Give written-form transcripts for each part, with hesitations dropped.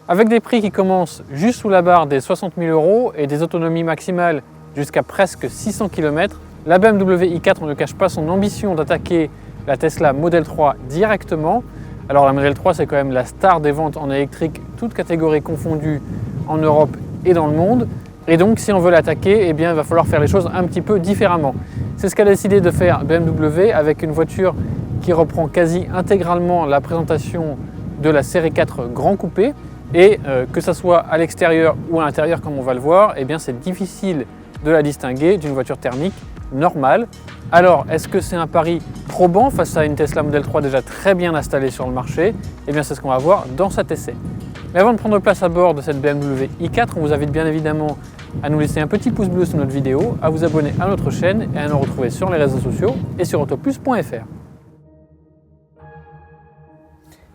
Avec des prix qui commencent juste sous la barre des 60 000 € et des autonomies maximales jusqu'à presque 600 km, la BMW i4 ne cache pas son ambition d'attaquer la Tesla Model 3 directement. Alors la Model 3, c'est quand même la star des ventes en électrique, toutes catégories confondues en Europe et dans le monde. Et donc si on veut l'attaquer, eh bien, il va falloir faire les choses un petit peu différemment. C'est ce qu'a décidé de faire BMW avec une voiture qui reprend quasi intégralement la présentation de la série 4 Grand Coupé. Et que ce soit à l'extérieur ou à l'intérieur comme on va le voir, eh bien, c'est difficile de la distinguer d'une voiture thermique normale. Alors, est-ce que c'est un pari probant face à une Tesla Model 3 déjà très bien installée sur le marché? Eh bien, c'est ce qu'on va voir dans cet essai. Mais avant de prendre place à bord de cette BMW i4, on vous invite bien évidemment à nous laisser un petit pouce bleu sous notre vidéo, à vous abonner à notre chaîne et à nous retrouver sur les réseaux sociaux et sur autoplus.fr.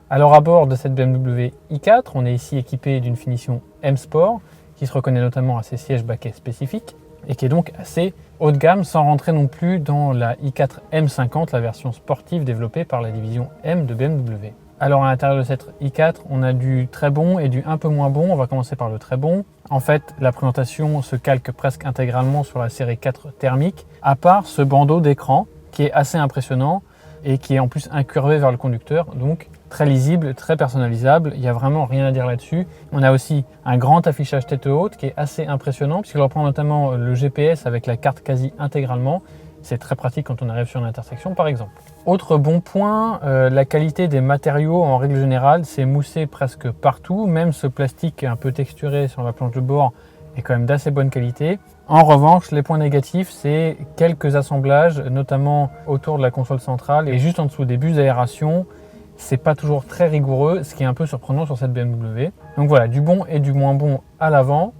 Alors à bord de cette BMW i4, on est ici équipé d'une finition M Sport qui se reconnaît notamment à ses sièges baquets spécifiques et qui est donc assez haut de gamme sans rentrer non plus dans la i4 M50, la version sportive développée par la division M de BMW. Alors à l'intérieur de cette i4, on a du très bon et du un peu moins bon. On va commencer par le très bon. En fait, la présentation se calque presque intégralement sur la série 4 thermique, à part ce bandeau d'écran qui est assez impressionnant et qui est en plus incurvé vers le conducteur, donc très lisible, très personnalisable, il n'y a vraiment rien à dire là-dessus. On a aussi un grand affichage tête haute qui est assez impressionnant puisqu'il reprend notamment le GPS avec la carte quasi intégralement. C'est très pratique quand on arrive sur une intersection par exemple. Autre bon point, la qualité des matériaux en règle générale, c'est moussé presque partout, même ce plastique un peu texturé sur la planche de bord est quand même d'assez bonne qualité. En revanche, les points négatifs, c'est quelques assemblages, notamment autour de la console centrale et juste en dessous des bus d'aération. C'est pas toujours très rigoureux, ce qui est un peu surprenant sur cette BMW. Donc voilà, du bon et du moins bon à l'avant.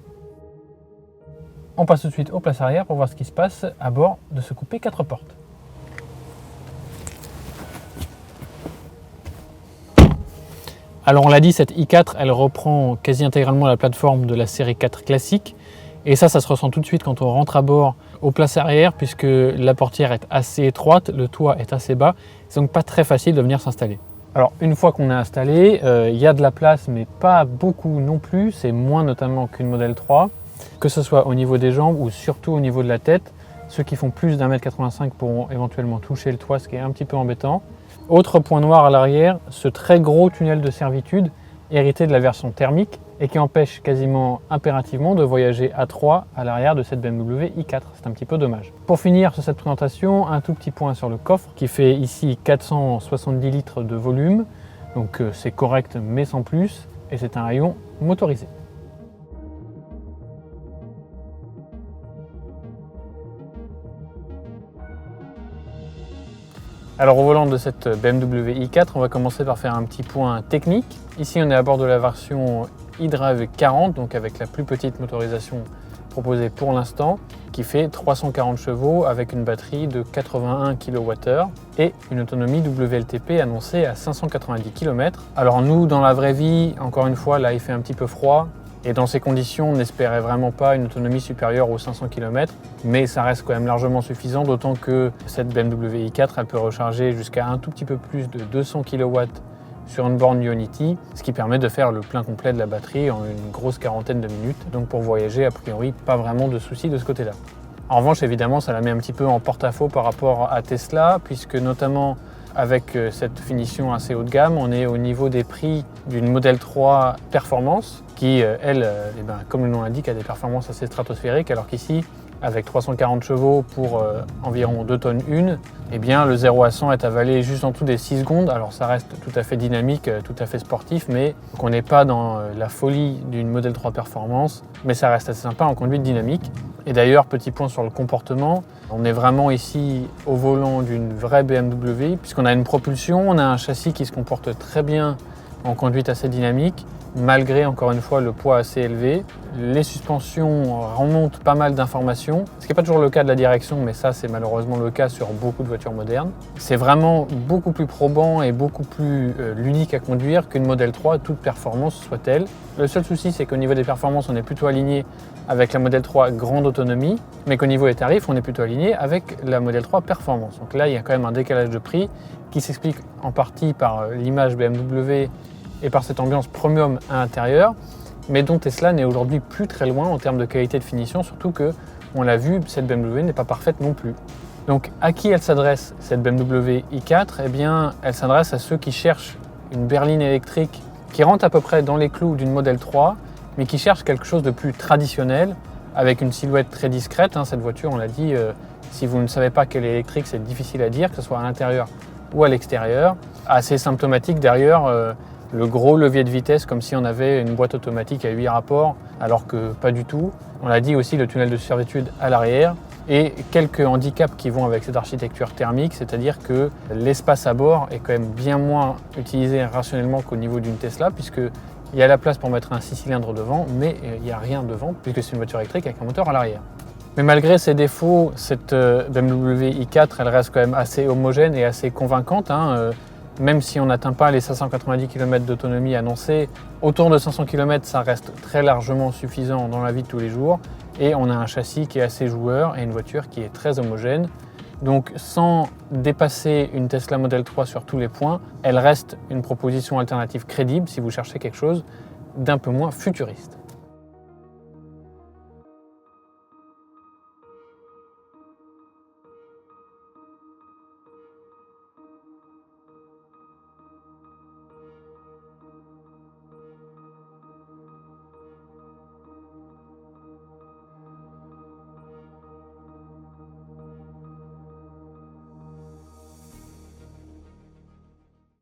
On passe tout de suite aux places arrière pour voir ce qui se passe à bord de ce coupé 4 portes. Alors on l'a dit, cette i4, elle reprend quasi intégralement la plateforme de la série 4 classique. Et ça se ressent tout de suite quand on rentre à bord aux places arrière puisque la portière est assez étroite, le toit est assez bas. C'est donc pas très facile de venir s'installer. Alors une fois qu'on est installé, il y a de la place mais pas beaucoup non plus. C'est moins notamment qu'une Model 3. Que ce soit au niveau des jambes ou surtout au niveau de la tête. Ceux qui font plus d'1,85 m pourront éventuellement toucher le toit, ce qui est un petit peu embêtant. Autre point noir à l'arrière, ce très gros tunnel de servitude hérité de la version thermique et qui empêche quasiment impérativement de voyager à 3 à l'arrière de cette BMW i4. C'est un petit peu dommage. Pour finir sur cette présentation, un tout petit point sur le coffre qui fait ici 470 litres de volume. Donc c'est correct mais sans plus et c'est un rayon motorisé. Alors au volant de cette BMW i4, on va commencer par faire un petit point technique. Ici on est à bord de la version eDrive 40, donc avec la plus petite motorisation proposée pour l'instant, qui fait 340 chevaux avec une batterie de 81 kWh et une autonomie WLTP annoncée à 590 km. Alors nous, dans la vraie vie, encore une fois, là il fait un petit peu froid. Et dans ces conditions, on n'espérait vraiment pas une autonomie supérieure aux 500 km, mais ça reste quand même largement suffisant, d'autant que cette BMW i4, elle peut recharger jusqu'à un tout petit peu plus de 200 kW sur une borne Ionity, ce qui permet de faire le plein complet de la batterie en une grosse quarantaine de minutes. Donc pour voyager, a priori, pas vraiment de soucis de ce côté-là. En revanche, évidemment, ça la met un petit peu en porte-à-faux par rapport à Tesla, puisque notamment avec cette finition assez haut de gamme, on est au niveau des prix d'une Model 3 Performance qui, elle, comme le nom l'indique, a des performances assez stratosphériques, alors qu'ici, avec 340 chevaux pour environ 2 tonnes 1, eh bien, le 0 à 100 est avalé juste en dessous des 6 secondes. Alors ça reste tout à fait dynamique, tout à fait sportif, mais on n'est pas dans la folie d'une Model 3 Performance, mais ça reste assez sympa en conduite dynamique. Et d'ailleurs, petit point sur le comportement, on est vraiment ici au volant d'une vraie BMW, puisqu'on a une propulsion, on a un châssis qui se comporte très bien en conduite assez dynamique, malgré encore une fois le poids assez élevé. Les suspensions remontent pas mal d'informations, ce qui n'est pas toujours le cas de la direction, mais ça c'est malheureusement le cas sur beaucoup de voitures modernes. C'est vraiment beaucoup plus probant et beaucoup plus ludique à conduire qu'une Model 3, toute performance soit-elle. Le seul souci, c'est qu'au niveau des performances, on est plutôt aligné avec la Model 3 grande autonomie, mais qu'au niveau des tarifs, on est plutôt aligné avec la Model 3 Performance. Donc là, il y a quand même un décalage de prix qui s'explique en partie par l'image BMW et par cette ambiance premium à l'intérieur, mais dont Tesla n'est aujourd'hui plus très loin en termes de qualité de finition, surtout que, on l'a vu, cette BMW n'est pas parfaite non plus. Donc à qui elle s'adresse, cette BMW i4 ? Eh bien, elle s'adresse à ceux qui cherchent une berline électrique qui rentre à peu près dans les clous d'une Model 3, mais qui cherchent quelque chose de plus traditionnel, avec une silhouette très discrète. Cette voiture, on l'a dit, si vous ne savez pas qu'elle est électrique, c'est difficile à dire, que ce soit à l'intérieur ou à l'extérieur. Assez symptomatique derrière, le gros levier de vitesse, comme si on avait une boîte automatique à 8 rapports, alors que pas du tout. On l'a dit aussi, le tunnel de servitude à l'arrière. Et quelques handicaps qui vont avec cette architecture thermique, c'est-à-dire que l'espace à bord est quand même bien moins utilisé rationnellement qu'au niveau d'une Tesla, puisqu'il y a la place pour mettre un 6 cylindres devant, mais il n'y a rien devant, puisque c'est une voiture électrique avec un moteur à l'arrière. Mais malgré ses défauts, cette BMW i4, elle reste quand même assez homogène et assez convaincante. Même si on n'atteint pas les 590 km d'autonomie annoncée, autour de 500 km, ça reste très largement suffisant dans la vie de tous les jours. Et on a un châssis qui est assez joueur et une voiture qui est très homogène. Donc sans dépasser une Tesla Model 3 sur tous les points, elle reste une proposition alternative crédible si vous cherchez quelque chose d'un peu moins futuriste.